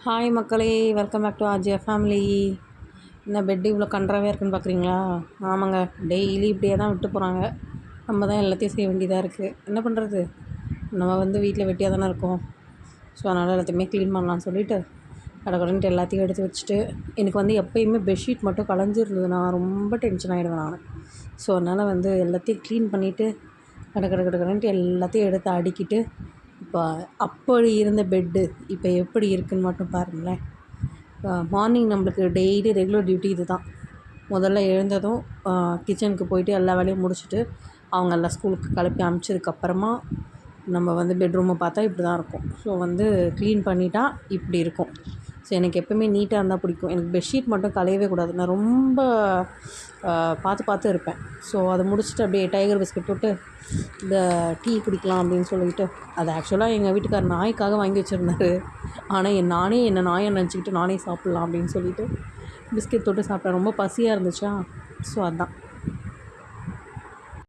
Hi மக்களே, welcome back to RJ family. என்ன பெட்டு இவ்வளோ கன்றாவே இருக்குன்னு பார்க்குறீங்களா? ஆமாங்க, டெய்லி இப்படியே தான் விட்டு போகிறாங்க. நம்ம தான் எல்லாத்தையும் செய்ய வேண்டியதாக இருக்குது. என்ன பண்ணுறது, நம்ம வீட்டில் வெட்டியாக தானே இருக்கோம். ஸோ அதனால் எல்லாத்தையுமே க்ளீன் பண்ணலான்னு சொல்லிவிட்டு கடகடன்ட்டு எல்லாத்தையும் எடுத்து வச்சுட்டு, எனக்கு எப்போயுமே பெட்ஷீட் மட்டும் கலைஞ்சிருந்ததுன்னா ரொம்ப டென்ஷன் ஆகிடுவேன் நான். ஸோ அதனால் எல்லாத்தையும் க்ளீன் பண்ணிவிட்டு கடகடன்ட்டு எல்லாத்தையும் எடுத்து அடுக்கிட்டு, இப்போ அப்படி இருந்த பெட்டு இப்போ எப்படி இருக்குதுன்னு மட்டும் பாருங்களேன். மார்னிங் நம்மளுக்கு டெய்லி ரெகுலர் டியூட்டி இது தான். முதல்ல எழுந்ததும் கிச்சனுக்கு போயிட்டு எல்லா வேலையும் முடிச்சுட்டு அவங்க எல்லாம் ஸ்கூலுக்கு கிளப்பி அனுப்பிச்சதுக்கப்புறமா நம்ம பெட்ரூமை பார்த்தா இப்படி தான் இருக்கும். ஸோ க்ளீன் பண்ணிட்டா இப்படி இருக்கும். ஸோ எனக்கு எப்போவுமே நீட்டாக இருந்தால் பிடிக்கும். எனக்கு பெட்ஷீட் மட்டும் கலையவே கூடாது. நான் ரொம்ப பார்த்து இருப்பேன். ஸோ அதை முடிச்சுட்டு அப்படியே டைகர் பிஸ்கட் போட்டு இந்த டீ குடிக்கலாம் அப்படின்னு சொல்லிட்டு, அது ஆக்சுவலாக எங்கள் வீட்டுக்கார் நாய்க்காக வாங்கி வச்சுருந்தாரு. ஆனால் நானே என்னை நாயை நினச்சிக்கிட்டு நானே சாப்பிட்லாம் அப்படின்னு சொல்லிட்டு பிஸ்கெட் தொட்டு சாப்பிட்டேன். ரொம்ப பசியாக இருந்துச்சா, ஸோ அதுதான்.